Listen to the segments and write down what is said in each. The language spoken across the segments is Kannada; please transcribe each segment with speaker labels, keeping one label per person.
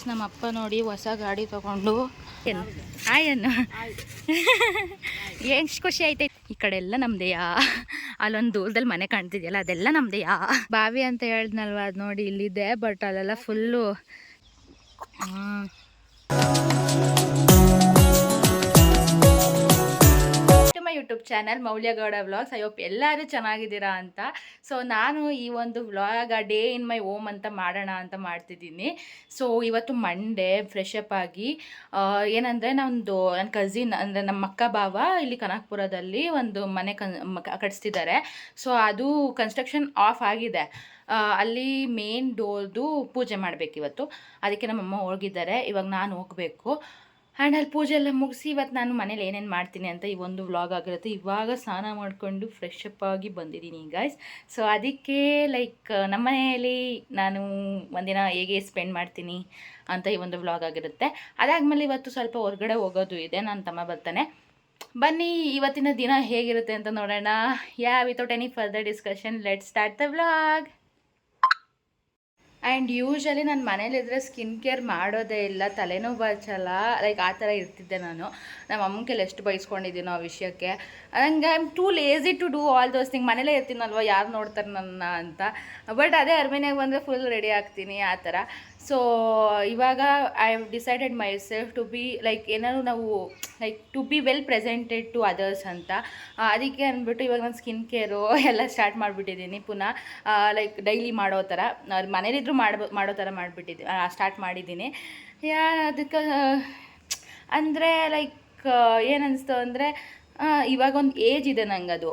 Speaker 1: ನಮ್ಮ ಅಪ್ಪ ನೋಡಿ ಹೊಸ ಗಾಡಿ ತಗೊಂಡು ಆಯನ್ನು ಎಷ್ಟು ಖುಷಿ ಆಯ್ತೈತೆ. ಈ ಕಡೆ ಎಲ್ಲ ನಮ್ದೆಯಾ, ಅಲ್ಲೊಂದು ದೂರದಲ್ಲಿ ಮನೆ ಕಾಣ್ತಿದ್ಯಲ್ಲ ಅದೆಲ್ಲ ನಮ್ದೆಯಾ. ಬಾವಿ ಅಂತ ಹೇಳಿದ್ನಲ್ವ, ಅದು ನೋಡಿ ಇಲ್ಲಿದೆ, ಬಟ್ ಅಲ್ಲೆಲ್ಲ full YouTube channel Moulya Gowda vlogs. I hope ಎಲ್ಲರೂ ಚೆನ್ನಾಗಿದ್ದೀರಾ ಅಂತ. ಸೊ ನಾನು ಈ ಒಂದು vlog day in my home ಅಂತ ಮಾಡೋಣ ಅಂತ ಮಾಡ್ತಿದ್ದೀನಿ. ಸೊ ಇವತ್ತು ಮಂಡೇ, ಫ್ರೆಶ್ ಅಪ್ ಆಗಿ ಏನಂದರೆ ನನ್ನ ಕಸಿನ್ ಅಂದರೆ ನಮ್ಮ ಅಕ್ಕ ಭಾವ ಇಲ್ಲಿ ಕನಕಪುರದಲ್ಲಿ ಒಂದು ಮನೆ ಕಟ್ಸ್ತಿದ್ದಾರೆ. ಸೊ ಅದು ಕನ್ಸ್ಟ್ರಕ್ಷನ್ ಆಫ್ ಆಗಿದೆ. ಅಲ್ಲಿ ಮೇನ್ ಡೋರ್ದು ಪೂಜೆ ಮಾಡಬೇಕು ಇವತ್ತು. ಅದಕ್ಕೆ ನಮ್ಮಮ್ಮ ಹೋಗಿದ್ದಾರೆ. ಇವಾಗ ನಾನು ಹೋಗಬೇಕು. ಆ್ಯಂಡ್ ಅಲ್ಲಿ ಪೂಜೆ ಎಲ್ಲ ಮುಗಿಸಿ ಇವತ್ತು ನಾನು ಮನೇಲಿ ಏನೇನು ಮಾಡ್ತೀನಿ ಅಂತ ಈ ಒಂದು ವ್ಲಾಗ್ ಆಗಿರುತ್ತೆ. ಇವಾಗ ಸ್ನಾನ ಮಾಡಿಕೊಂಡು ಫ್ರೆಶ್ ಅಪ್ ಆಗಿ ಬಂದಿದ್ದೀನಿ ಗೈಸ್. ಸೊ ಅದಕ್ಕೆ ನಮ್ಮ ಮನೆಯಲ್ಲಿ ನಾನು ಒಂದಿನ ಹೇಗೆ ಸ್ಪೆಂಡ್ ಮಾಡ್ತೀನಿ ಅಂತ ಈ ಒಂದು ವ್ಲಾಗ್ ಆಗಿರುತ್ತೆ. ಅದಾದಮೇಲೆ ಇವತ್ತು ಸ್ವಲ್ಪ ಹೊರಗಡೆ ಹೋಗೋದು ಇದೆ. ನನ್ನ ತಮ್ಮ ಬರ್ತಾನೆ. ಬನ್ನಿ ಇವತ್ತಿನ ದಿನ ಹೇಗಿರುತ್ತೆ ಅಂತ ನೋಡೋಣ. Without any further discussion let's start the vlog. And usually ನಾನು ಮನೇಲಿದ್ದರೆ ಸ್ಕಿನ್ ಕೇರ್ ಮಾಡೋದೇ ಇಲ್ಲ, ತಲೆನೋವು ಬಚ್ಚಲ್ಲ, ಆ ಥರ ಇರ್ತಿದ್ದೆ ನಾನು. ನಮ್ಮ ಅಮ್ಮಂಗೆಲ್ಲ ಎಷ್ಟು ಬಯಸ್ಕೊಂಡಿದ್ದೀನೋ ಆ ವಿಷಯಕ್ಕೆ. ನಂಗೆ I am too lazy to do all those thing. ಮನೇಲೇ ಇರ್ತೀನಲ್ವ, ಯಾರು ನೋಡ್ತಾರೆ ನನ್ನ ಅಂತ. ಬಟ್ ಅದೇ ಅರ್ಮೇನಿಯಾಗೆ ಬಂದರೆ ಫುಲ್ ರೆಡಿ ಆಗ್ತೀನಿ ಆ ಥರ. ಸೊ ಇವಾಗ I have decided myself to be ಏನಾದ್ರು ನಾವು to be well presented to others ಅಂತ. ಅದಕ್ಕೆ ಅಂದ್ಬಿಟ್ಟು ಇವಾಗ ನಾನು ಸ್ಕಿನ್ ಕೇರು ಎಲ್ಲ ಸ್ಟಾರ್ಟ್ ಮಾಡಿಬಿಟ್ಟಿದ್ದೀನಿ ಪುನಃ. ಡೈಲಿ ಮಾಡೋ ಥರ, ಮನೇಲಿದ್ದರೂ ಮಾಡೋ ಥರ ಸ್ಟಾರ್ಟ್ ಮಾಡಿದ್ದೀನಿ. ಅದಕ್ಕೆ ಅಂದರೆ ಏನನ್ನಿಸ್ತು ಅಂದರೆ ಇವಾಗ ಒಂದು ಏಜ್ ಇದೆ ನಂಗೆ. ಅದು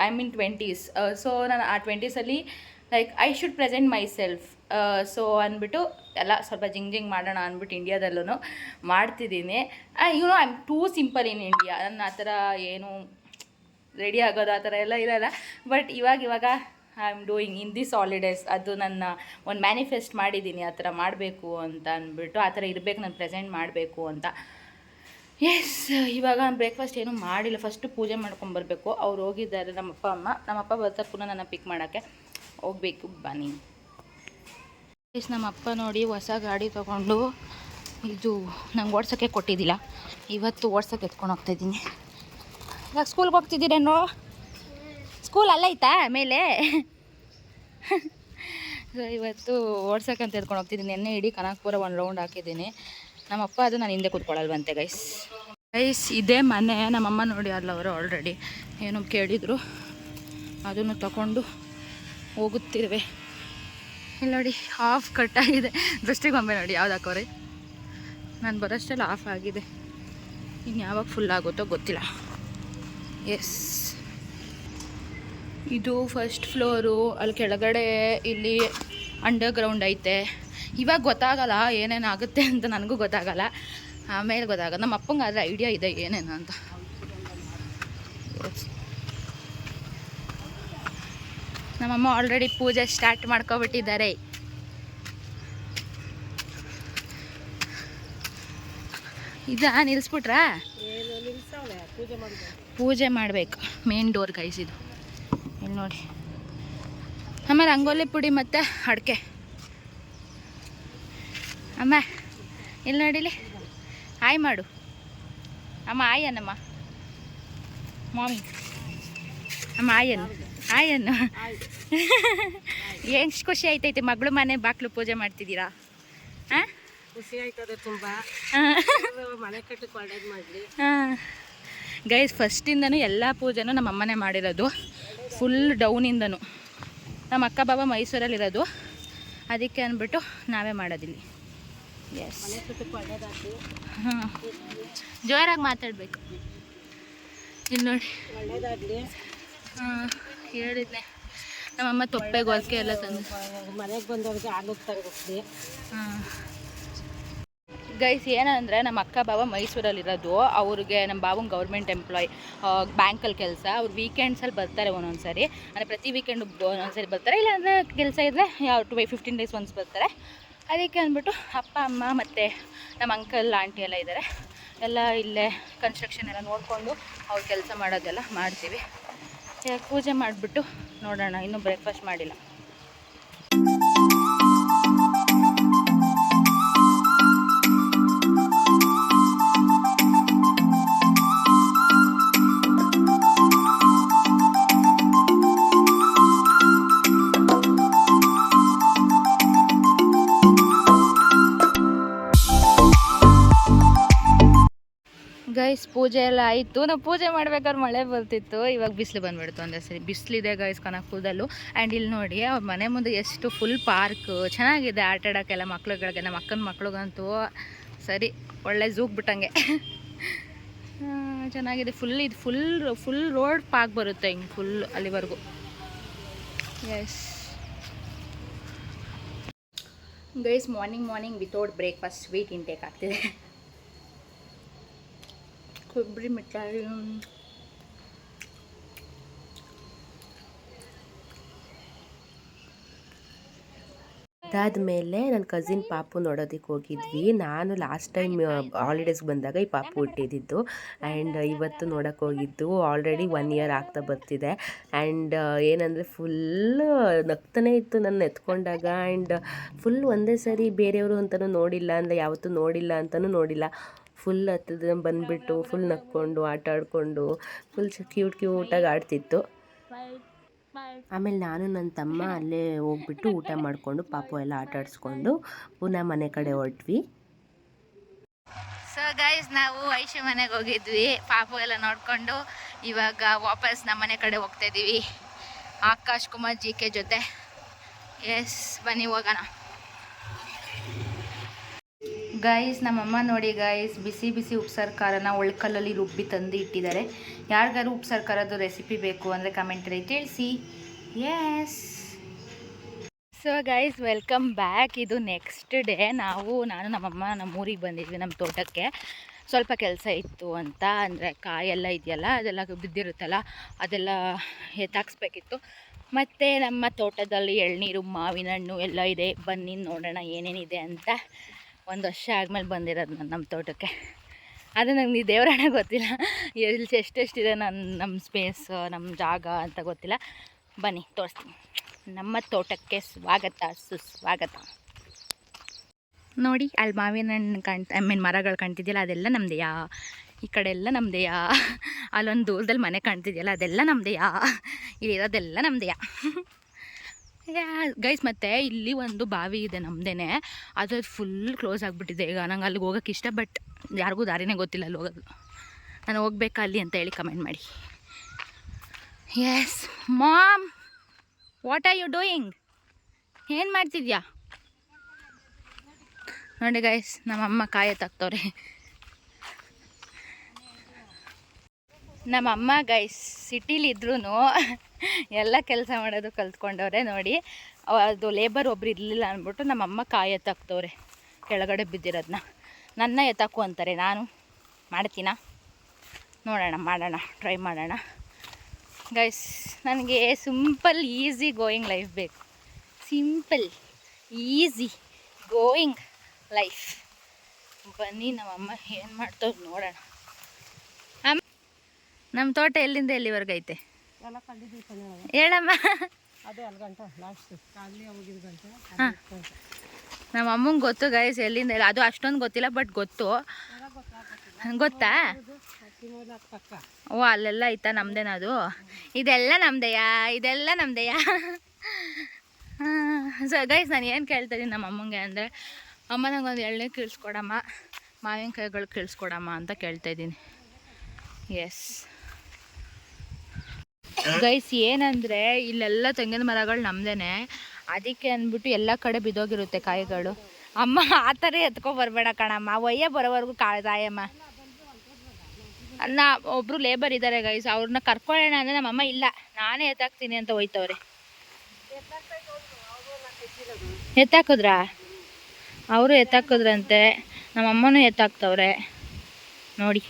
Speaker 1: ಐ ಮೀನ್ 20s. ಸೊ ನಾನು ಆ 20ಸಲ್ಲಿ I should present myself. So ಅಂದ್ಬಿಟ್ಟು ಎಲ್ಲ ಸ್ವಲ್ಪ ಜಿಂಗ್ ಮಾಡೋಣ ಅಂದ್ಬಿಟ್ಟು ಇಂಡಿಯಾದಲ್ಲೂ ಮಾಡ್ತಿದ್ದೀನಿ. I am too simple in India. ನನ್ನ ಆ ಥರ ಏನು ರೆಡಿ ಆಗೋದು ಆ ಥರ ಎಲ್ಲ ಇರೋಲ್ಲ. ಬಟ್ ಇವಾಗ I am doing in this holidays. ಅದು ನನ್ನ ಒಂದು ಮ್ಯಾನಿಫೆಸ್ಟ್ ಮಾಡಿದ್ದೀನಿ, ಆ ಥರ ಮಾಡಬೇಕು ಅಂತ ಅಂದ್ಬಿಟ್ಟು. ಆ ಥರ ಇರಬೇಕು, ನಾನು ಪ್ರೆಸೆಂಟ್ ಮಾಡಬೇಕು ಅಂತ. ಎಸ್, ಇವಾಗ ಬ್ರೇಕ್ಫಾಸ್ಟ್ ಏನೂ ಮಾಡಿಲ್ಲ. ಫಸ್ಟು ಪೂಜೆ ಮಾಡ್ಕೊಂಬರ್ಬೇಕು. ಅವ್ರು ಹೋಗಿದ್ದಾರೆ, ನಮ್ಮಪ್ಪ ಬರ್ತಾರೆ ಪುನಃ ನನ್ನ ಪಿಕ್ ಮಾಡೋಕ್ಕೆ. ಹೋಗಬೇಕು, ಬನ್ನಿ. ನಮ್ಮಪ್ಪ ನೋಡಿ ಹೊಸ ಗಾಡಿ ತೊಗೊಂಡು, ಇದು ನಂಗೆ ಓಡ್ಸೋಕ್ಕೆ ಕೊಟ್ಟಿದ್ದಿಲ್ಲ, ಇವತ್ತು ಓಡ್ಸೋಕ್ಕೆ ಎತ್ಕೊಂಡು ಹೋಗ್ತಾಯಿದ್ದೀನಿ. ಇವಾಗ ಸ್ಕೂಲ್ಗೆ ಹೋಗ್ತಿದ್ದೀರೇನೋ? ಸ್ಕೂಲ್ ಅಲ್ಲೈತಾ ಮೇಲೆ? ಸೊ ಇವತ್ತು ಓಡ್ಸೋಕ್ಕಂತ ಎತ್ಕೊಂಡು ಹೋಗ್ತಿದ್ದೀನಿ. ನೆನ್ನೆ ಇಡೀ ಕನಕಪುರ ಒಂದು ರೌಂಡ್ ಹಾಕಿದ್ದೀನಿ. ನಮ್ಮಪ್ಪ ಅದು ನಾನು ಹಿಂದೆ ಕೂತ್ಕೊಳ್ಳಲ್ವಂತೆ ಗೈಸ್. ಇದೇ ಮನೆ. ನಮ್ಮಮ್ಮ ನೋಡಿ ಅಲ್ಲ, ಅವರು ಆಲ್ರೆಡಿ ಏನೋ ಕೇಳಿದರು, ಅದನ್ನು ತಗೊಂಡು ಹೋಗುತ್ತಿರುವೆ. ಇಲ್ಲಿ ನೋಡಿ ಆಫ್ ಕಟ್ಟಾಗಿದೆ. ದೃಷ್ಟಿಗೊಂಬೆ ನೋಡಿ ಯಾವ್ದು ಹಾಕೋರಿ. ನಾನು ಬರೋಷ್ಟೆಲ್ಲ ಆಫ್ ಆಗಿದೆ. ಇನ್ನು ಯಾವಾಗ ಫುಲ್ ಆಗುತ್ತೋ ಗೊತ್ತಿಲ್ಲ. ಎಸ್, ಇದು ಫಸ್ಟ್ ಫ್ಲೋರು. ಅಲ್ಲಿ ಕೆಳಗಡೆ ಇಲ್ಲಿ ಅಂಡರ್ಗ್ರೌಂಡ್ ಐತೆ. ಇವಾಗ ಗೊತ್ತಾಗಲ್ಲ ಏನೇನಾಗುತ್ತೆ ಅಂತ, ನನಗೂ ಗೊತ್ತಾಗಲ್ಲ, ಆಮೇಲೆ ಗೊತ್ತಾಗಲ್ಲ. ನಮ್ಮ ಅಪ್ಪಂಗೆ ಆದರೆ ಐಡಿಯಾ ಇದೆ ಏನೇನು ಅಂತ. ನಮ್ಮಮ್ಮ ಆಲ್ರೆಡಿ ಪೂಜೆ ಸ್ಟಾರ್ಟ್ ಮಾಡ್ಕೊಬಿಟ್ಟಿದ್ದಾರೆ. ನಿಲ್ಲಿಸ್ಬಿಟ್ರಾ? ಪೂಜೆ ಮಾಡಬೇಕು. ಮೇನ್ ಡೋರ್ ಗೈಸ್ ಇದು. ಇಲ್ಲಿ ನೋಡಿ. ಆಮೇಲೆ ರಂಗೋಲಿ ಪುಡಿ ಮತ್ತು ಅಡಿಕೆ. ಅಮ್ಮ ಇಲ್ಲಿ ನೋಡಿಲಿ, ಹಾಯ್ ಮಾಡು ಅಮ್ಮ. ಆಯನ್ನಮ್ಮ ಮಾಮಿ ಅಮ್ಮ, ಆಯನ್ನು ಎಷ್ಟು ಖುಷಿ ಆಯ್ತೈತೆ. ಮಗಳು ಮನೆ ಬಾಕ್ಲು ಪೂಜೆ ಮಾಡ್ತಿದ್ದೀರಾ? ಹಾಂ, ಖುಷಿ ಆಯ್ತದೆ ತುಂಬ. ಮನೆ ಕಟ್ಟಕ್ಕೆ ಒಳ್ಳೇದು ಮಾಡಲಿ. ಹಾಂ ಗೈಸ್, ಫಸ್ಟಿಂದನೂ ಎಲ್ಲ ಪೂಜೆನೂ ನಮ್ಮ ಅಮ್ಮನೇ ಮಾಡಿರೋದು, ಫುಲ್ ಡೌನಿಂದನೂ. ನಮ್ಮ ಅಕ್ಕ ಬಾಬಾ ಮೈಸೂರಲ್ಲಿರೋದು, ಅದಕ್ಕೆ ಅಂದ್ಬಿಟ್ಟು ನಾವೇ ಮಾಡೋದಿಲ್ಲಿ. ಎಸ್, ಹಾಂ, ಜೋರಾಗಿ ಮಾತಾಡಬೇಕು. ಇಲ್ಲಿ ನೋಡಿ, ಒಳ್ಳೇದಾಗಲಿ. ಹಾಂ, ಹೇಳಿದ್ನೆ. ನಮ್ಮಮ್ಮ ತೊಪ್ಪೆಗೆ ಹೊಲಿಕೆ ಎಲ್ಲ ತಂದು ಮನೆಗೆ ಬಂದವ್ರಿಗೆ ಆಲೂರು ತಂದು. ಹಾಂ ಗೈಸ್, ಏನಂದರೆ ನಮ್ಮ ಅಕ್ಕ ಬಾವ ಮೈಸೂರಲ್ಲಿರೋದು. ಅವ್ರಿಗೆ ನಮ್ಮ ಬಾವಂಗೆ ಗೌರ್ಮೆಂಟ್ ಎಂಪ್ಲಾಯ್, ಬ್ಯಾಂಕಲ್ಲಿ ಕೆಲಸ. ಅವ್ರು ವೀಕೆಂಡ್ಸಲ್ಲಿ ಬರ್ತಾರೆ ಒಂದೊಂದು ಸರಿ. ಅಂದರೆ ಪ್ರತಿ ವೀಕೆಂಡ್ ಒಂದೊಂದು ಸರಿ ಬರ್ತಾರೆ, ಇಲ್ಲಾಂದರೆ ಕೆಲಸ ಇದ್ದರೆ 15 ಡೇಸ್ ಒನ್ಸ್ ಬರ್ತಾರೆ. ಅದಕ್ಕೆ ಅಂದ್ಬಿಟ್ಟು ಅಪ್ಪ ಅಮ್ಮ ಮತ್ತು ನಮ್ಮ ಅಂಕಲ್ ಆಂಟಿ ಎಲ್ಲ ಇದ್ದಾರೆ. ಎಲ್ಲ ಇಲ್ಲೇ ಕನ್ಸ್ಟ್ರಕ್ಷನ್ ಎಲ್ಲ ನೋಡಿಕೊಂಡು ಅವ್ರು ಕೆಲಸ ಮಾಡೋದೆಲ್ಲ ಮಾಡ್ತೀವಿ. ಪೂಜೆ ಮಾಡಿಬಿಟ್ಟು ನೋಡೋಣ. ಇನ್ನೂ ಬ್ರೇಕ್ಫಾಸ್ಟ್ ಮಾಡಿಲ್ಲ. ಗೈಸ್ ಪೂಜೆ ಎಲ್ಲ ಆಯಿತು. ನಾವು ಪೂಜೆ ಮಾಡ್ಬೇಕಾದ್ರೆ ಮಳೆ ಬರ್ತಿತ್ತು, ಇವಾಗ ಬಿಸಿಲು ಬಂದುಬಿಡ್ತು ಒಂದೇ ಸರಿ. ಬಿಸಿಲಿದೆ ಗೈಸ್ ಕನಕಪುರದಲ್ಲೂ. ಆ್ಯಂಡ್ ಇಲ್ಲಿ ನೋಡಿ ಅವ್ರ ಮನೆ ಮುಂದೆ ಎಷ್ಟು ಫುಲ್ ಪಾರ್ಕ್ ಚೆನ್ನಾಗಿದೆ ಆಟ ಆಡೋಕ್ಕೆಲ್ಲ ಮಕ್ಳುಗಳಿಗೆ. ನಮ್ಮ ಅಕ್ಕನ ಮಕ್ಳಿಗಂತೂ ಸರಿ ಒಳ್ಳೆ ಝೂಗ್ ಬಿಟ್ಟಂಗೆ ಚೆನ್ನಾಗಿದೆ. ಇದು ಫುಲ್ ರೋಡ್ ಪಾರ್ಕ್ ಬರುತ್ತೆ ಹಿಂಗೆ ಫುಲ್ ಅಲ್ಲಿವರೆಗೂ. Yes guys morning without breakfast sweet intake ಆಗ್ತಿದೆ. ಕೊಬ್ಬರಿ ಮಿಠಾಯಿ
Speaker 2: ಅದಾದಮೇಲೆ ನನ್ನ ಕಸಿನ್ ಪಾಪು ನೋಡೋದಕ್ಕೆ ಹೋಗಿದ್ವಿ. ನಾನು ಲಾಸ್ಟ್ ಟೈಮ್ ಹಾಲಿಡೇಸ್ಗೆ ಬಂದಾಗ ಈ ಪಾಪು ಹುಟ್ಟಿದ್ದು. ಆ್ಯಂಡ್ ಇವತ್ತು ನೋಡೋಕೆ ಹೋಗಿದ್ದು. ಆಲ್ರೆಡಿ 1 ಇಯರ್ ಆಗ್ತಾ ಬರ್ತಿದೆ. ಆ್ಯಂಡ್ ಏನಂದರೆ ಫುಲ್ ನಗ್ತಾನೆ ಇತ್ತು ನನ್ನ ಎತ್ಕೊಂಡಾಗ. ಆ್ಯಂಡ್ ಫುಲ್ ಒಂದೇ ಸರಿ ಬೇರೆಯವರು ಅಂತಲೂ ನೋಡಿಲ್ಲ, ಅಂದರೆ ಯಾವತ್ತೂ ನೋಡಿಲ್ಲ ಅಂತಲೂ ನೋಡಿಲ್ಲ. ಫುಲ್ ಹತ್ತದ ಬಂದುಬಿಟ್ಟು ಫುಲ್ ನಕ್ಕೊಂಡು ಆಟ ಆಡಿಕೊಂಡು ಫುಲ್ ಕ್ಯೂಟಾಗಿ ಆಡ್ತಿತ್ತು. ಆಮೇಲೆ ನಾನು ನನ್ನ ತಮ್ಮ ಅಲ್ಲೇ ಹೋಗ್ಬಿಟ್ಟು ಊಟ ಮಾಡಿಕೊಂಡು ಪಾಪು ಎಲ್ಲ ಆಟ ಆಡಿಸ್ಕೊಂಡು ಪುನಃ ಮನೆ ಕಡೆ ಹೊರಟ್ವಿ.
Speaker 1: ಸೊ ಗೈಸ್ ನಾವು ಐಶು ಮನೆಗೆ ಹೋಗಿದ್ವಿ, ಪಾಪು ಎಲ್ಲ ನೋಡಿಕೊಂಡು ಇವಾಗ ವಾಪಸ್ ನಮ್ಮ ಮನೆ ಕಡೆ ಹೋಗ್ತಾ ಇದ್ದೀವಿ ಆಕಾಶ್ ಕುಮಾರ್ GK ಜೊತೆ. ಎಸ್ ಬನ್ನಿ ಹೋಗೋಣ. ಗೈಸ್ ನಮ್ಮಮ್ಮ ನೋಡಿ ಗೈಸ್ ಬಿಸಿ ಉಪ್ಸಾರು ಖಾರನ ಒಳ್ಕಲ್ಲಲ್ಲಿ ರುಬ್ಬಿ ತಂದು ಇಟ್ಟಿದ್ದಾರೆ. ಯಾರಿಗಾರು ಉಪ್ಸಾರು ಖಾರದ್ದು ರೆಸಿಪಿ ಬೇಕು ಅಂದರೆ ಕಮೆಂಟಲ್ಲಿ ತಿಳಿಸಿ. Yes so guys welcome back. ಇದು ನೆಕ್ಸ್ಟ್ ಡೇ ನಾನು ನಮ್ಮಮ್ಮ ನಮ್ಮ ಊರಿಗೆ ಬಂದಿದ್ವಿ, ನಮ್ಮ ತೋಟಕ್ಕೆ. ಸ್ವಲ್ಪ ಕೆಲಸ ಇತ್ತು ಅಂತ, ಅಂದರೆ ಕಾಯೆಲ್ಲ ಇದೆಯಲ್ಲ ಅದೆಲ್ಲ ಬಿದ್ದಿರುತ್ತಲ್ಲ ಅದೆಲ್ಲ ಎತ್ತಾಕ್ಸ್ಬೇಕಿತ್ತು. ಮತ್ತು ನಮ್ಮ ತೋಟದಲ್ಲಿ ಎಳ್ನೀರು ಮಾವಿನ ಹಣ್ಣು ಎಲ್ಲ ಇದೆ. ಬನ್ನಿ ನೋಡೋಣ ಏನೇನಿದೆ ಅಂತ. 1 ವರ್ಷ ಆದಮೇಲೆ ಬಂದಿರೋದು ನಾನು ನಮ್ಮ ತೋಟಕ್ಕೆ. ಅದು ನಂಗೆ ದೇವರಾಣೆ ಗೊತ್ತಿಲ್ಲ ಎಷ್ಟೆಷ್ಟಿದೆ ನಮ್ಮ ಸ್ಪೇಸ್ ನಮ್ಮ ಜಾಗ ಅಂತ ಗೊತ್ತಿಲ್ಲ. ಬನ್ನಿ ತೋರಿಸ್ತೀನಿ. ನಮ್ಮ ತೋಟಕ್ಕೆ ಸ್ವಾಗತ ಸುಸ್ವಾಗತ. ನೋಡಿ ಅಲ್ಲಿ ಮಾವಿನ ಹಣ್ಣು ಮರಗಳು ಕಾಣ್ತಿದೆಯಲ್ಲ ಅದೆಲ್ಲ ನಮ್ಮದೆಯಾ. ಈ ಕಡೆ ಎಲ್ಲ ನಮ್ಮದೆಯಾ. ಅಲ್ಲೊಂದು ದೂರದಲ್ಲಿ ಮನೆ ಕಾಣ್ತಿದೆಯಲ್ಲ ಅದೆಲ್ಲ ನಮ್ಮದೆಯಾ. ಇಲ್ಲಿರೋದೆಲ್ಲ ನಮ್ಮದೆಯಾ. ಗೈಸ್ ಮತ್ತು ಇಲ್ಲಿ ಒಂದು ಬಾವಿ ಇದೆ ನಮ್ಮದೇ. ಅದು ಫುಲ್ ಕ್ಲೋಸ್ ಆಗಿಬಿಟ್ಟಿದೆ ಈಗ. ನಂಗೆ ಅಲ್ಲಿಗೆ ಹೋಗೋಕ್ಕೆ ಇಷ್ಟ, ಬಟ್ ಯಾರಿಗೂ ದಾರಿನೇ ಗೊತ್ತಿಲ್ಲ ಅಲ್ಲಿ ಹೋಗೋದು. ನಾನು ಹೋಗ್ಬೇಕಾ ಅಲ್ಲಿ ಅಂತ ಹೇಳಿ ಕಮೆಂಟ್ ಮಾಡಿ. Yes mom, what are you doing? ಏನು ಮಾಡ್ತಿದ್ಯಾ? ನೋಡಿ ಗೈಸ್ ನಮ್ಮಮ್ಮ ಕಾಯಿ ಎತ್ತಾಕ್ತವ್ರೆ. ನಮ್ಮಮ್ಮ ಗೈಸ್ ಸಿಟಿಲಿದ್ರೂ ಎಲ್ಲ ಕೆಲಸ ಮಾಡೋದು ಕಲ್ತ್ಕೊಂಡವ್ರೆ. ನೋಡಿ ಅದು ಲೇಬರ್ ಒಬ್ರು ಇರಲಿಲ್ಲ ಅಂದ್ಬಿಟ್ಟು ನಮ್ಮಮ್ಮ ಕಾಯಿ ಎತ್ತಾಕ್ತವ್ರೆ ಕೆಳಗಡೆ ಬಿದ್ದಿರೋದನ್ನ. ನನ್ನ ಎತ್ತಾಕು ಅಂತಾರೆ, ನಾನು ಮಾಡ್ತೀನ. ಮಾಡೋಣ ಟ್ರೈ ಮಾಡೋಣ ಗೈಸ್. ನನಗೆ ಸಿಂಪಲ್ ಈಸಿ ಗೋಯಿಂಗ್ ಲೈಫ್ ಬೇಕು. Simple easy going life. ಬನ್ನಿ ನಮ್ಮಮ್ಮ ಏನು ಮಾಡ್ತಾವ್ರು ನೋಡೋಣ. ನಮ್ಮ ತೋಟ ಎಲ್ಲಿಂದ ಎಲ್ಲಿವರೆಗೂ ಐತೆ ಹೇಳಮ್ಮ. ನಮ್ಮ ಅಮ್ಮಂಗೆ ಗೊತ್ತು ಗೈಸ್ ಎಲ್ಲಿಂದ ಎಲ್ಲ. ಅದು ಅಷ್ಟೊಂದು ಗೊತ್ತಿಲ್ಲ, ಬಟ್ ಗೊತ್ತಾ? ಓ ಅಲ್ಲೆಲ್ಲ ಐತಾ ನಮ್ದೇನ ಅದು? ಇದೆಲ್ಲ ನಮ್ದೆಯಾ ಸೊ ಗೈಸ್ ನಾನು ಏನು ಕೇಳ್ತಾ ಇದ್ದೀನಿ ನಮ್ಮ ಅಮ್ಮಂಗೆ ಅಂದರೆ, ಅಮ್ಮ ನಂಗೊಂದು ಎಳ್ನೀರು ಕೀಳ್ಸ್ಕೊಡಮ್ಮ, ಮಾವಿನಕಾಯಿಗಳು ಕೀಳ್ಸ್ಕೊಡಮ್ಮ ಅಂತ ಕೇಳ್ತಾ ಇದ್ದೀನಿ. ಎಸ್ ಗೈಸ್ ಏನಂದರೆ ಇಲ್ಲೆಲ್ಲ ತೆಂಗಿನ ಮರಗಳು ನಮ್ಮದೇ. ಅದಕ್ಕೆ ಅಂದ್ಬಿಟ್ಟು ಎಲ್ಲ ಕಡೆ ಬಿದ್ದೋಗಿರುತ್ತೆ ಕಾಯಿಗಳು. ಅಮ್ಮ ಆ ಥರ ಎತ್ಕೊಬರ್ಬೇಡ ಕಣಮ್ಮ, ಒಯ್ಯ ಬರೋವರೆಗೂ ತಾಯಮ್ಮ. ಒಬ್ಬರು ಲೇಬರ್ ಇದ್ದಾರೆ ಗೈಸ್, ಅವ್ರನ್ನ ಕರ್ಕೊಳ್ಳೋಣ ಅಂದರೆ ನಮ್ಮಮ್ಮ ಇಲ್ಲ ನಾನೇ ಎತ್ತಾಕ್ತೀನಿ ಅಂತ ಹೋಯ್ತವ್ರೆ. ಎತ್ತಾಕಿದ್ರಾ? ಅವರು ಎತ್ತಾಕಿದ್ರಂತೆ, ನಮ್ಮಮ್ಮನೂ ಎತ್ತಾಕ್ತವ್ರೆ ನೋಡಿ.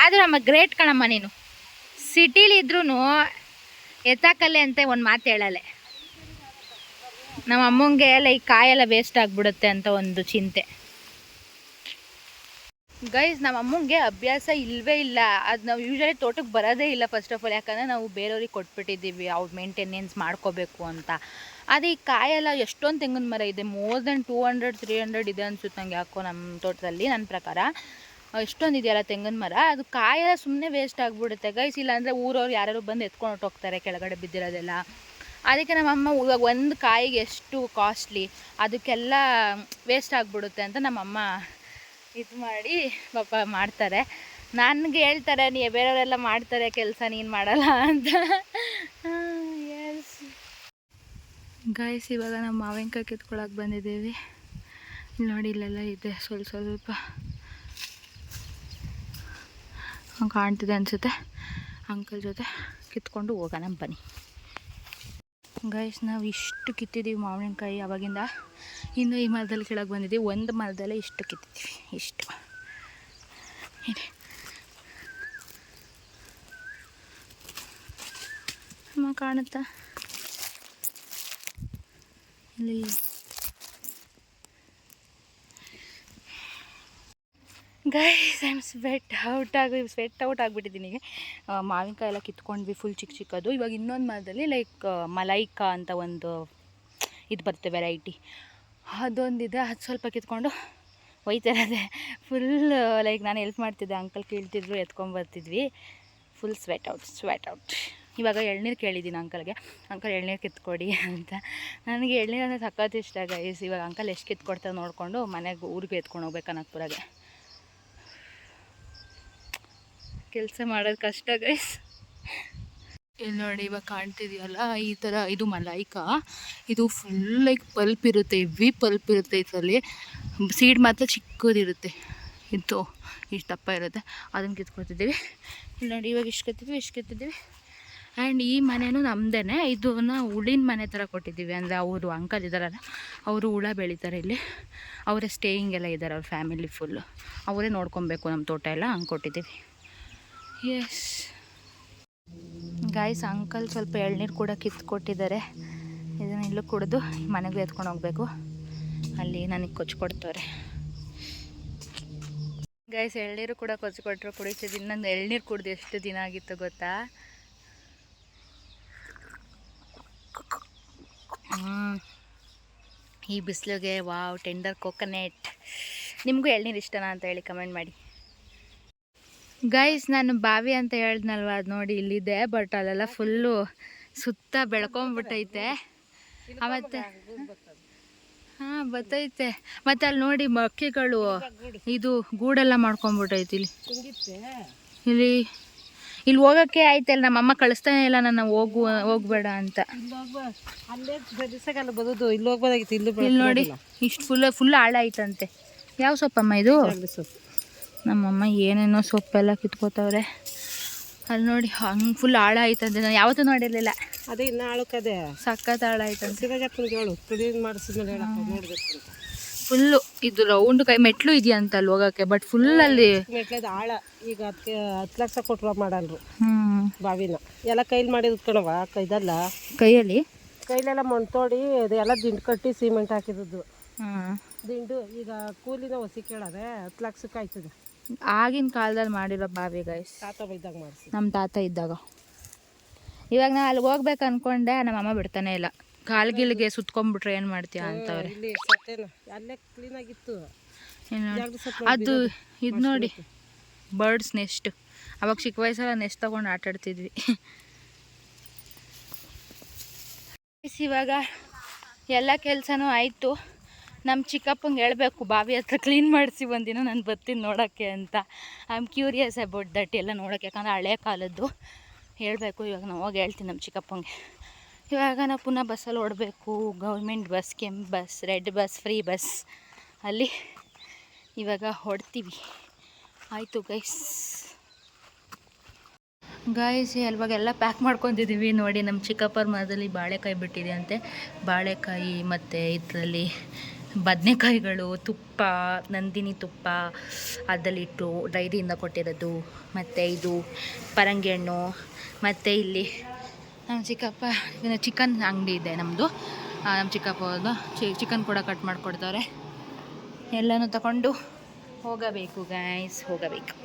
Speaker 1: ಆದರೂ ಅಮ್ಮ ಗ್ರೇಟ್ ಕಣಮ್ಮ ನೀನು. ಸಿಟಿಲಿ ಇದ್ರೂ ಎತ್ತಾಕಲ್ಲೇ ಅಂತ ಒಂದು ಮಾತು ಹೇಳಲ್ಲ. ನಮ್ಮ ಅಮ್ಮಂಗೆ ಲೈಕ್ ಕಾಯೆಲ್ಲ ವೇಸ್ಟ್ ಆಗಿಬಿಡುತ್ತೆ ಅಂತ ಒಂದು ಚಿಂತೆ. ಗೈಸ್ ನಮ್ಮ ಅಮ್ಮಂಗೆ ಅಭ್ಯಾಸ ಇಲ್ಲವೇ ಇಲ್ಲ. ಅದು ನಾವು ಯೂಶ್ವಲಿ ತೋಟಕ್ಕೆ ಬರೋದೇ ಇಲ್ಲ ಫಸ್ಟ್ ಆಫ್ ಆಲ್. ಯಾಕಂದರೆ ನಾವು ಬೇರೆಯವ್ರಿಗೆ ಕೊಟ್ಬಿಟ್ಟಿದ್ದೀವಿ ಅವ್ರು ಮೇಂಟೆನೆನ್ಸ್ ಮಾಡ್ಕೋಬೇಕು ಅಂತ. ಅದು ಈ ಕಾಯೆಲ್ಲ ಎಷ್ಟೊಂದು ತೆಂಗಿನ ಮರ ಇದೆ, ಮೋರ್ ದೆನ್ 200-300 ಇದೆ ಅನ್ಸುತ್ತೆ ನಂಗೆ ಯಾಕೋ ನಮ್ಮ ತೋಟದಲ್ಲಿ. ನನ್ನ ಪ್ರಕಾರ ಎಷ್ಟೊಂದು ಇದೆಯಲ್ಲ ತೆಂಗಿನ ಮರ, ಅದು ಕಾಯೆಲ್ಲ ಸುಮ್ಮನೆ ವೇಸ್ಟ್ ಆಗಿಬಿಡುತ್ತೆ ಗೈಸ್. ಇಲ್ಲಾಂದರೆ ಊರವ್ರು ಯಾರು ಬಂದು ಎತ್ಕೊಂಡು ಹೊಟ್ಟೋಗ್ತಾರೆ ಕೆಳಗಡೆ ಬಿದ್ದಿರೋದೆಲ್ಲ. ಅದಕ್ಕೆ ನಮ್ಮಮ್ಮ ಇವಾಗ ಒಂದು ಕಾಯಿಗೆ ಎಷ್ಟು ಕಾಸ್ಟ್ಲಿ, ಅದಕ್ಕೆಲ್ಲ ವೇಸ್ಟ್ ಆಗಿಬಿಡುತ್ತೆ ಅಂತ ನಮ್ಮಮ್ಮ ಇದು ಮಾಡಿ ಪಾಪ ಮಾಡ್ತಾರೆ. ನನಗೆ ಹೇಳ್ತಾರೆ ನೀ ಬೇರೆಯವರೆಲ್ಲ ಮಾಡ್ತಾರೆ ಕೆಲಸ ನೀನು ಮಾಡಲ್ಲ ಅಂತ. ಎಸ್ ಗಾಯ್ಸ್, ಇವಾಗ ನಾವು ಮಾವಿನಕಾಯಿ ಕಿತ್ಕೊಳಕ್ಕೆ ಬಂದಿದ್ದೀವಿ. ಇಲ್ಲಿ ನೋಡಿ, ಇಲ್ಲೆಲ್ಲ ಇದೆ ಸ್ವಲ್ಪ ಕಾಣ್ತಿದೆ ಅನಿಸುತ್ತೆ. ಅಂಕಲ್ ಜೊತೆ ಕಿತ್ಕೊಂಡು ಹೋಗೋಣ ಬನ್ನಿ. ಗೈಸ್, ನಾವು ಇಷ್ಟು ಕಿತ್ತಿದ್ದೀವಿ ಮಾವಿನಕಾಯಿ ಅವಾಗಿಂದ. ಇನ್ನು ಈ ಮರದಲ್ಲಿ ಕೆಳಗೆ ಬಂದಿದ್ದೀವಿ. ಒಂದು ಮರದಲ್ಲೇ ಇಷ್ಟು ಕಿತ್ತಿದ್ದೀವಿ, ಇಷ್ಟು ಇದೆ. ಕಾಣುತ್ತಾ ಇಲ್ಲಿ? Guys, I am sweat out ಆಗಿಬಿಟ್ಟಿದ್ದೀನಿ. ಮಾವಿನಕಾಯಿ ಎಲ್ಲ ಕಿತ್ಕೊಂಡ್ವಿ, ಫುಲ್ ಚಿಕ್ಕದು. ಇವಾಗ ಇನ್ನೊಂದು ಮರದಲ್ಲಿ ಲೈಕ್ ಮಲೈಕಾ ಅಂತ ಒಂದು ಇದು ಬರುತ್ತೆ ವೆರೈಟಿ, ಅದೊಂದಿದೆ. ಅದು ಸ್ವಲ್ಪ ಕಿತ್ಕೊಂಡು ಒಯ್ತಾರದೆ. ಫುಲ್ ಲೈಕ್ ನಾನು ಹೆಲ್ಪ್ ಮಾಡ್ತಿದ್ದೆ, ಅಂಕಲ್ ಕೀಳ್ತಿದ್ರು, ಎತ್ಕೊಂಡ್ಬರ್ತಿದ್ವಿ. Full sweat out. ಇವಾಗ ಎಳ್ನೀರು ಕೇಳಿದ್ದೀನಿ ಅಂಕಲ್ಗೆ, ಅಂಕಲ್ ಎಳ್ನೀರು ಕಿತ್ಕೊಡಿ ಅಂತ. ನನಗೆ ಎಳ್ನೀರು ಅಂದರೆ ಸಖತ್ ಇಷ್ಟ ಗೈಸ್. ಇವಾಗ ಅಂಕಲ್ ಎಷ್ಟು ಕಿತ್ಕೊಡ್ತಾರೆ ನೋಡಿಕೊಂಡು ಮನೆಗೆ ಊರಿಗೆ ಎತ್ಕೊಂಡು ಹೋಗ್ಬೇಕು ಅನಕ್ಪುರಾಗೆ. ಕೆಲಸ ಮಾಡೋದು ಕಷ್ಟ ಗೈಸ್. ಇಲ್ಲಿ ನೋಡಿ, ಇವಾಗ ಕಾಣ್ತಿದೆಯಲ್ಲ ಈ ಥರ, ಇದು ಮಲೈಕಾ. ಇದು ಫುಲ್ ಲೈಕ್ ಪಲ್ಪ್ ಇರುತ್ತೆ, ಹೆವಿ ಪಲ್ಪ್ ಇರುತ್ತೆ. ಇದರಲ್ಲಿ ಸೀಡ್ ಮಾತ್ರ ಚಿಕ್ಕದಿರುತ್ತೆ, ಇದು ಇಷ್ಟು ದಪ್ಪ ಇರುತ್ತೆ. ಅದನ್ನು ಕಿತ್ಕೊತಿದ್ದೀವಿ. ಇಲ್ಲಿ ನೋಡಿ, ಇವಾಗ ಇಷ್ಟು ಕಿತ್ತಿದ್ದೀವಿ. ಆ್ಯಂಡ್ ಈ ಮನೆಯೂ ನಮ್ಮದೇ. ಇದನ್ನ ಹುಳಿನ ಮನೆ ಥರ ಕೊಟ್ಟಿದ್ದೀವಿ. ಅಂದರೆ ಅವರು ಅಂಕಲ್ ಇದ್ದಾರಲ್ಲ, ಅವರು ಹುಳ ಬೆಳೀತಾರೆ ಇಲ್ಲಿ. ಅವರೇ ಸ್ಟೇಯಿಂಗ್ ಎಲ್ಲ ಇದ್ದಾರೆ, ಅವ್ರ ಫ್ಯಾಮಿಲಿ ಫುಲ್ಲು. ಅವರೇ ನೋಡ್ಕೊಬೇಕು ನಮ್ಮ ತೋಟ ಎಲ್ಲ, ಹಂಗೆ ಕೊಟ್ಟಿದ್ದೀವಿ. ಎಸ್ ಗಾಯ್ಸ್, ಅಂಕಲ್ ಸ್ವಲ್ಪ ಎಳ್ನೀರು ಕೂಡ ಕಿತ್ಕೊಟ್ಟಿದ್ದಾರೆ. ಇದನ್ನು ಇಲ್ಲೂ ಕುಡಿದು ಮನೆಗೂ ಎತ್ಕೊಂಡು ಹೋಗಬೇಕು. ಅಲ್ಲಿ ನನಗೆ ಕೊಚ್ಕೊಡ್ತಾರೆ ಗೈಸ್. ಎಳ್ನೀರು ಕೂಡ ಕೊಚ್ಕೊಟ್ರು, ಕುಡಿತಿದ್ದೀನಿ. ನಂದು ಎಳ್ನೀರು ಕುಡ್ದು ಎಷ್ಟು ದಿನ ಆಗಿತ್ತು ಗೊತ್ತಾ? ಈ ಬಿಸಿಲಿಗೆ ವಾವ್, ಟೆಂಡರ್ ಕೋಕೋನೆಟ್. ನಿಮಗೂ ಎಳ್ನೀರು ಇಷ್ಟನಾ ಅಂತ ಹೇಳಿ ಕಮೆಂಟ್ ಮಾಡಿ ಗೈಸ್. ನಾನು ಬಾವಿ ಅಂತ ಹೇಳ್ದನಲ್ವ, ಅದು ನೋಡಿ ಇಲ್ಲಿದೆ. ಬಟ್ ಅಲ್ಲೆಲ್ಲ ಫುಲ್ಲು ಸುತ್ತ ಬೆಳ್ಕೊಂಬಿಟ್ಟೈತೆ. ಮತ್ತು ಹಾಂ ಬತ್ತೈತೆ. ಮತ್ತು ಅಲ್ಲಿ ನೋಡಿ ಮಕ್ಕಿಗಳು ಇದು ಗೂಡೆಲ್ಲ ಮಾಡ್ಕೊಂಬಿಟ್ಟೈತಿ ಇಲ್ಲಿ ಹೋಗೋಕ್ಕೆ ಆಯ್ತಲ್ಲ. ನಮ್ಮಮ್ಮ ಕಳಿಸ್ತಾನೆ ಇಲ್ಲ ನನ್ನ ಹೋಗ್ಬೇಡ ಅಂತ. ಇಲ್ಲಿ ನೋಡಿ, ಇಷ್ಟು ಫುಲ್ ಆಳ ಐತಂತೆ. ಯಾವ ಸೊಪ್ಪಮ್ಮ ಇದು? ನಮ್ಮಮ್ಮ ಏನೇನೋ ಸೊಪ್ಪೆಲ್ಲ ಕಿತ್ಕೋತವ್ರೆ. ಅಲ್ಲಿ ನೋಡಿ, ಹಂಗೆ ಫುಲ್ ಆಳ ಐತಂತೆ. ನಾನು ಯಾವತ್ತೂ ನೋಡಿರಲಿಲ್ಲ.
Speaker 3: ಅದೇ ಇನ್ನು ಆಳಕ್ಕದೆ
Speaker 1: ಸಖತ್ ಆಳ ಐತಂತೆ.
Speaker 3: ನೋಡ್ಬೇಕು.
Speaker 1: ಫುಲ್ಲು ಇದು ರೌಂಡ್ ಕೈ ಮೆಟ್ಲು ಇದೆಯಾ ಅಂತ ಅಲ್ಲಿ ಹೋಗೋಕ್ಕೆ. ಬಟ್ ಫುಲ್ ಅಲ್ಲಿ
Speaker 3: ಮೆಟ್ಲದ ಆಳ. ಈಗ ಅದಕ್ಕೆ 10 ಲಕ್ಷ ಕೊಟ್ಟರು ಮಾಡಲ್ರು ಬಾವಿನ. ಎಲ್ಲ ಕೈಲಿ ಮಾಡಿದ್ ಕಣವ, ಕೈದಲ್ಲ, ಕೈಲೆಲ್ಲ ಮಣ್ಣು ತೋಡಿ ಅದೆಲ್ಲ ದಿಂಡು ಕಟ್ಟಿ ಸಿಮೆಂಟ್ ಹಾಕಿದ್ದು ದಿಂಡು. ಈಗ ಕೂಲಿನ ಹೊಸಿ ಕೇಳದೆ 10 ಲಕ್ಷಕ್ಕೆ ಆಯ್ತದೆ.
Speaker 1: ಆಗಿನ ಕಾಲದಲ್ಲಿ ಮಾಡಿರೋ ಬಾವಿ ಗೈಸ್,
Speaker 3: ತಾತ ಇದ್ದಾಗ ಮಾಡಿಸಿ,
Speaker 1: ನಮ್ಮ ತಾತ ಇದ್ದಾಗ. ಇವಾಗ ನಾನು ಅಲ್ಲಿಗೆ ಹೋಗ್ಬೇಕು ಅನ್ಕೊಂಡೆ, ನಮ್ಮಮ್ಮ ಬಿಡ್ತಾನೆ ಇಲ್ಲ. ಕಾಲ್ಗಿಲ್ಗೆ ಸುತ್ಕೊಂಡ್ಬಿಟ್ರೆ ಏನು ಮಾಡ್ತೀಯಾ ಅಂತವ್ರೆ.
Speaker 3: ಅಲ್ಲೇ ಕ್ಲೀನ್ ಆಗಿತ್ತು
Speaker 1: ಅದು. ಇದು ನೋಡಿ, ಬರ್ಡ್ಸ್ ನೆಸ್ಟ್. ಅವಾಗ ಚಿಕ್ಕ ವಯಸ್ಸಲ್ಲ ನೆಸ್ಟ್ ತೊಗೊಂಡು ಆಟಾಡ್ತಿದ್ವಿ. ಇವಾಗ ಎಲ್ಲ ಕೆಲಸನೂ ಆಯಿತು. ನಮ್ಮ ಚಿಕ್ಕಪ್ಪಂಗೆ ಹೇಳಬೇಕು, ಬಾವಿ ಹತ್ರ ಕ್ಲೀನ್ ಮಾಡಿಸಿ ಒಂದಿನ ನಾನು ಬರ್ತೀನಿ ನೋಡೋಕ್ಕೆ ಅಂತ. I am curious about that ಎಲ್ಲ ನೋಡೋಕ್ಕೆ. ಯಾಕಂದರೆ ಹಳೆ ಕಾಲದ್ದು ಹೇಳಬೇಕು. ಇವಾಗ ನಾವು ಹೋಗಿ ಹೇಳ್ತೀನಿ ನಮ್ಮ ಚಿಕ್ಕಪ್ಪಂಗೆ. ಇವಾಗ ನಾವು ಪುನಃ ಬಸ್ಸಲ್ಲಿ ಓಡಬೇಕು. ಗೌರ್ಮೆಂಟ್ ಬಸ್, ಕೆಂಪು bus, red bus, free bus. ಅಲ್ಲಿ ಇವಾಗ ಹೊಡ್ತೀವಿ. ಆಯಿತು ಗೈಸ್. ಇವಾಗೆಲ್ಲ ಪ್ಯಾಕ್ ಮಾಡ್ಕೊತಿದ್ದೀವಿ. ನೋಡಿ, ನಮ್ಮ ಚಿಕ್ಕಪ್ಪರ ಮರದಲ್ಲಿ ಬಾಳೆಕಾಯಿ ಬಿಟ್ಟಿದೆ ಅಂತೆ. ಬಾಳೆಕಾಯಿ ಮತ್ತು ಇದರಲ್ಲಿ ಬದನೆಕಾಯಿಗಳು, ತುಪ್ಪ, ನಂದಿನಿ ತುಪ್ಪ ಅದರಲ್ಲಿಟ್ಟು ಡೈರಿಯಿಂದ ಕೊಟ್ಟಿರೋದು. ಮತ್ತು ಇದು ಪರಂಗಿ ಹಣ್ಣು. ಮತ್ತು ಇಲ್ಲಿ ನಮ್ಮ ಚಿಕ್ಕಪ್ಪ ಚಿಕನ್ ಅಂಗಡಿ ಇದೆ ನಮ್ಮದು. ನಮ್ಮ ಚಿಕ್ಕಪ್ಪ ಚಿಕನ್ ಕೂಡ ಕಟ್ ಮಾಡಿಕೊಡ್ತಾರೆ. ಎಲ್ಲನೂ ತಗೊಂಡು ಹೋಗಬೇಕು ಗೈಸ್, ಹೋಗಬೇಕು.